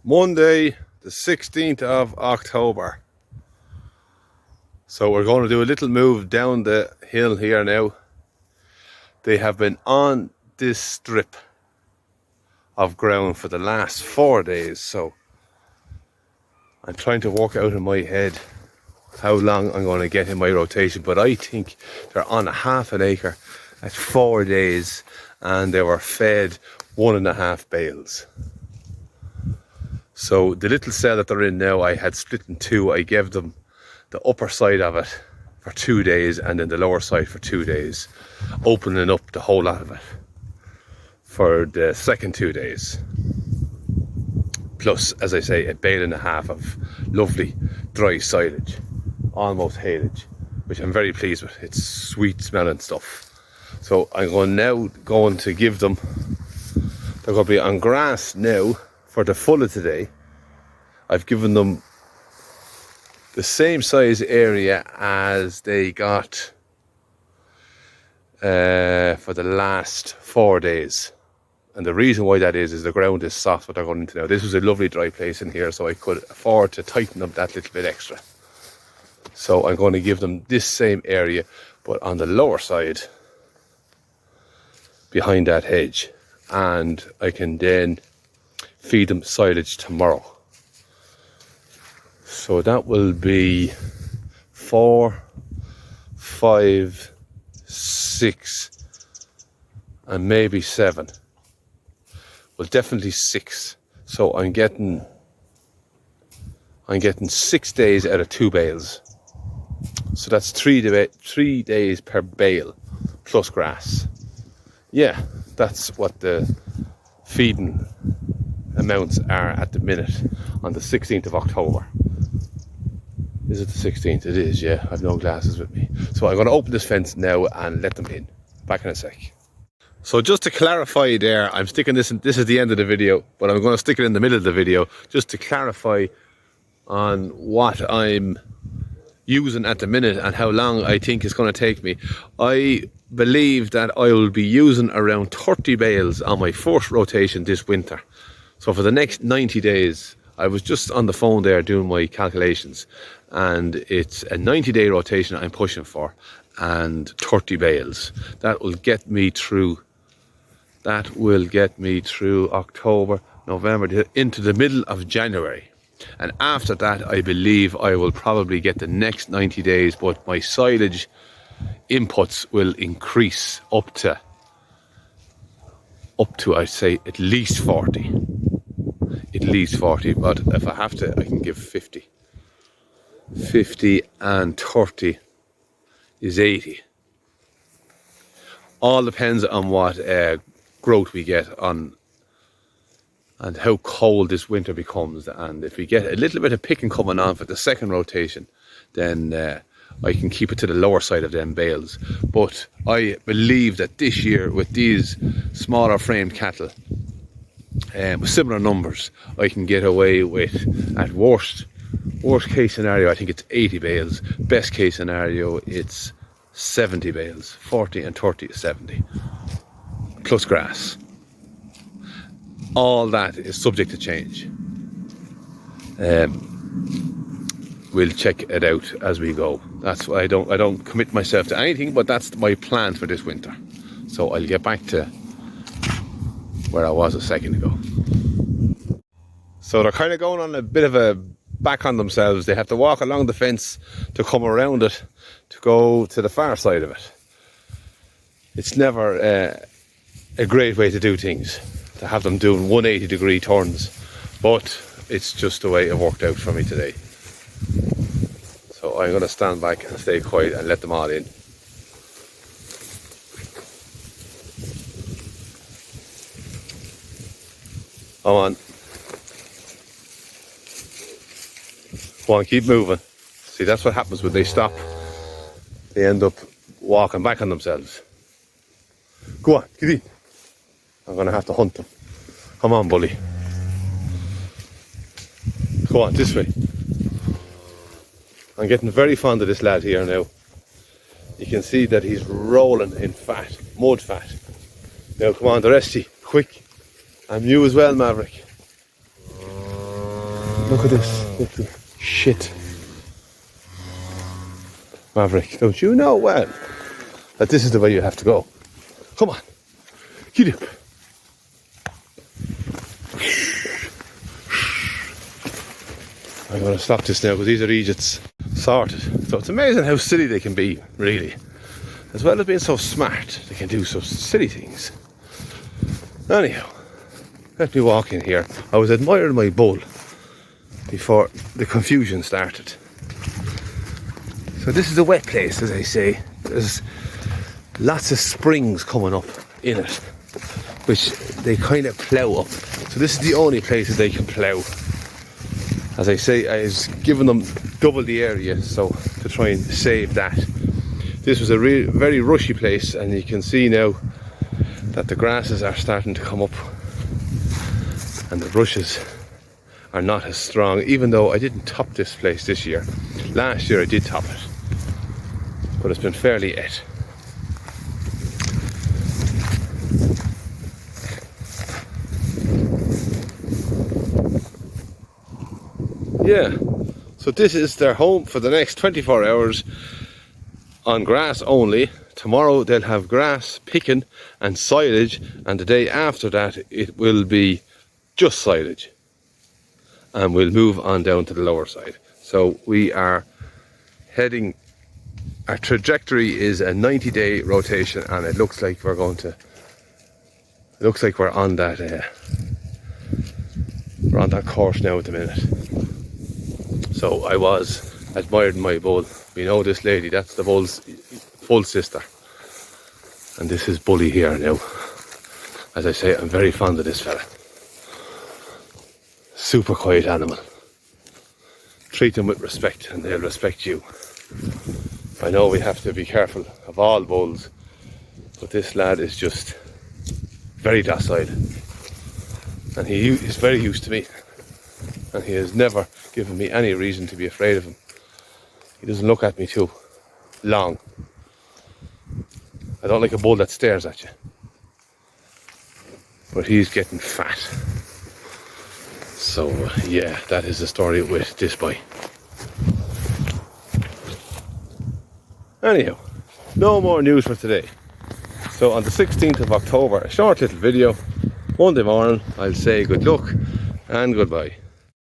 Monday the 16th of October. So we're going to do a little move down the hill here now. They have been on this strip of ground for the last 4 days, so I'm trying to work out in my head how long I'm going to get in my rotation, but I think they're on a half an acre at 4 days and they were fed 1.5 bales. So the little cell that they're in now, I had split in two. I gave them the upper side of it for 2 days and then the lower side for 2 days, opening up the whole lot of it for the second 2 days. Plus, as I say, 1.5 bales of lovely dry silage, almost haylage, which I'm very pleased with. It's sweet smelling stuff. So I'm going to give them, they're going to be on grass now for the full of today. I've given them the same size area as they got for the last 4 days. And the reason why that is the ground is soft, what they're going into now. This was a lovely dry place in here, so I could afford to tighten up that little bit extra. So I'm going to give them this same area, but on the lower side, behind that hedge. And I can then feed them silage tomorrow. So that will be 4, 5, 6, and maybe 7. Well, definitely 6. So I'm getting 6 days out of 2 bales. So that's 3 days per bale plus grass. Yeah, that's what the feeding amounts are at the minute on the 16th of October. Is it the 16th? It is, yeah. I've no glasses with me. So I'm going to open this fence now and let them in. Back in a sec. So just to clarify there, I'm sticking this in, this is the end of the video, but I'm going to stick it in the middle of the video just to clarify on what I'm using at the minute and how long I think it's going to take me. I believe that I will be using around 30 bales on my first rotation this winter. So for the next 90 days, I was just on the phone there doing my calculations, and it's a 90-day rotation I'm pushing for and 30 bales. That will get me through October, November, into the middle of January. And after that, I believe I will probably get the next 90 days, but my silage inputs will increase up to I'd say at least 40. At least 40, but if I have to, I can give 50. 50 and 30 is 80. All depends on what growth we get on and how cold this winter becomes. And if we get a little bit of picking coming on for the second rotation, then I can keep it to the lower side of them bales. But I believe that this year, with these smaller framed cattle, with similar numbers, I can get away with, at worst case scenario, I think it's 80 bales. Best case scenario, it's 70 bales. 40 and 30 is 70. Plus grass. All that is subject to change. We'll check it out as we go. That's why I don't commit myself to anything, but that's my plan for this winter. So I'll get back to where I was a second ago. So they're kind of going on a bit of a back on themselves. They have to walk along the fence to come around it to go to the far side of it. It's never a great way to do things, to have them doing 180-degree turns, but it's just the way it worked out for me today. So I'm going to stand back and stay quiet and let them all in. Come on. Come on, keep moving. See, that's what happens when they stop. They end up walking back on themselves. Go on, get in. I'm going to have to hunt them. Come on, bully. Go on, this way. I'm getting very fond of this lad here now. You can see that he's rolling in fat, mud fat. Now come on, the rest of you, quick. And you as well, Maverick. Look at this little shit. Maverick, don't you know well that this is the way you have to go? Come on, get up. I'm going to stop this now because these are Egypt's sorted. So it's amazing how silly they can be, really. As well as being so smart, they can do so silly things. Anyhow, let me walk in here. I was admiring my bull before the confusion started. So this is a wet place, as I say. There's lots of springs coming up in it, which they kind of plough up. So this is the only place that they can plough. As I say, I was giving them double the area, so to try and save that. This was a very rushy place, and you can see now that the grasses are starting to come up and the rushes are not as strong, even though I didn't top this place this year. Last year I did top it, but it's been fairly et. Yeah, so this is their home for the next 24 hours on grass only. Tomorrow they'll have grass, picking and silage, and the day after that it will be just silage, and we'll move on down to the lower side. So we are heading, our trajectory is a 90-day rotation, and it looks like we're going to, it looks like we're on that course now at the minute. So I was admiring my bull. We know this lady, that's the bull's full sister. And this is Bully here now. As I say, I'm very fond of this fella. Super quiet animal. Treat them with respect and they'll respect you. I know we have to be careful of all bulls, but this lad is just very docile. And he is very used to me. And he has never given me any reason to be afraid of him. He doesn't look at me too long. I don't like a bull that stares at you. But he's getting fat. So yeah, that is the story with this boy. Anyhow, no more news for today. So on the 16th of October, a short little video. Monday morning, I'll say good luck and goodbye.